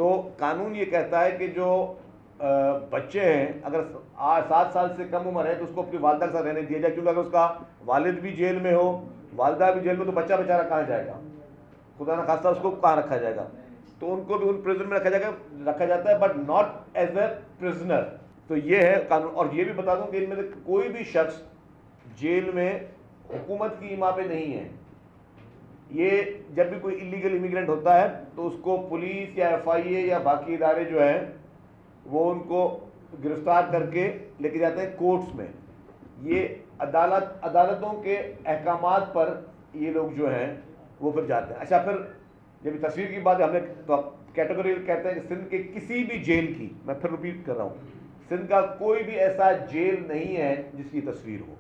تو قانون یہ کہتا ہے کہ جو بچے ہیں اگر 7 سال سے کم عمر ہے تو اس کو اپنی والدہ کے ساتھ رہنے دیا جائے، کیونکہ اگر اس کا والد بھی جیل میں ہو، والدہ بھی جیل میں، تو بچہ بیچارہ کہاں جائے گا؟ خدا نہ خواستہ اس کو کہاں رکھا جائے گا؟ تو ان کو بھی ان پریزن میں رکھا جاتا ہے، but not as a prisoner. تو یہ ہے قانون. اور یہ بھی بتا دوں کہ ان میں سے کوئی بھی شخص جیل میں حکومت کی ایما پہ نہیں ہے. یہ جب بھی کوئی انلیگل امیگرینٹ ہوتا ہے تو اس کو پولیس یا ایف آئی اے یا باقی ادارے جو ہیں وہ ان کو گرفتار کر کے لے کے جاتے ہیں کورٹس میں. یہ عدالتوں کے احکامات پر یہ لوگ جو ہیں وہ پھر جاتے ہیں. اچھا، پھر جب تصویر کی بات ہے، ہم نے کیٹیگری کہتے ہیں کہ سندھ کے کسی بھی جیل کی، میں پھر ریپیٹ کر رہا ہوں، سندھ کا کوئی بھی ایسا جیل نہیں ہے جس کی تصویر ہو.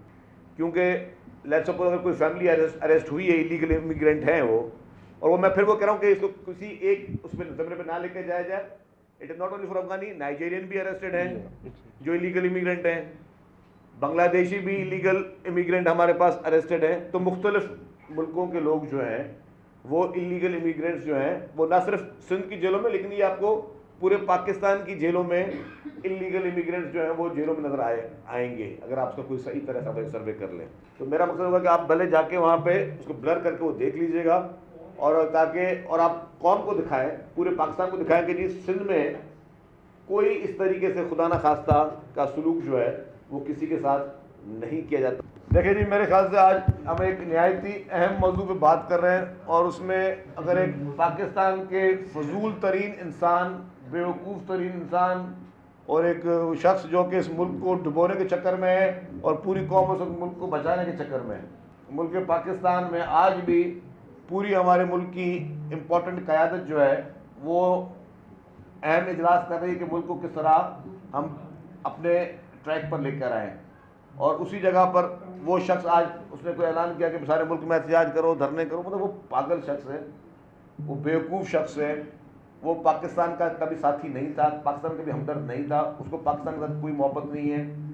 کیونکہ لیٹس سپوز اگر کوئی فیملی اریسٹ ہوئی ہے، ایلیگل امیگرینٹ ہیں وہ، اور وہ میں پھر وہ کہہ رہا ہوں کہ اس کو کسی ایک اس پہ زمرے پہ نہ لے کے جایا جائے. It is not only for Afghani, Nigerian بھی اریسٹڈ ہیں جو ایلیگل امیگرینٹ ہیں، بنگلہ دیشی بھی ایلیگل امیگرینٹ ہمارے پاس اریسٹڈ ہیں. تو مختلف ملکوں کے لوگ جو ہیں وہ ایلیگل امیگرینٹس جو ہیں وہ نہ صرف سندھ کی جیلوں میں، لیکن یہ آپ کو پورے پاکستان کی جیلوں میں انلیگل امیگرینٹس جو ہیں وہ جیلوں میں نظر آئیں گے اگر آپ اس کا کوئی صحیح طرح کا سروے کر لیں. تو میرا مقصد ہوگا کہ آپ بھلے جا کے وہاں پہ اس کو بلر کر کے وہ دیکھ لیجئے گا، اور تاکہ اور آپ قوم کو دکھائیں، پورے پاکستان کو دکھائیں کہ جی سندھ میں کوئی اس طریقے سے خدا نہ خواستہ کا سلوک جو ہے وہ کسی کے ساتھ نہیں کیا جاتا. دیکھیں جی، میرے خیال سے آج ہم ایک نہایتی اہم موضوع پہ بات کر رہے ہیں، اور اس میں اگر ایک پاکستان کے فضول ترین انسان، بیوقوف ترین انسان، اور ایک شخص جو کہ اس ملک کو ڈبونے کے چکر میں ہے اور پوری قوم اس ملک کو بچانے کے چکر میں ہے. ملک پاکستان میں آج بھی پوری ہمارے ملک کی امپورٹنٹ قیادت جو ہے وہ اہم اجلاس کر رہی ہے کہ ملک کو کس طرح ہم اپنے ٹریک پر لے کر آئیں. اور اسی جگہ پر وہ شخص آج اس نے کوئی اعلان کیا کہ سارے ملک میں احتجاج کرو، دھرنے کرو. مطلب وہ پاگل شخص ہے، وہ بیوقوف شخص ہے، وہ پاکستان کا کبھی ساتھی نہیں تھا، پاکستان کا بھی ہمدرد نہیں تھا، اس کو پاکستان کے ساتھ کوئی محبت نہیں ہے.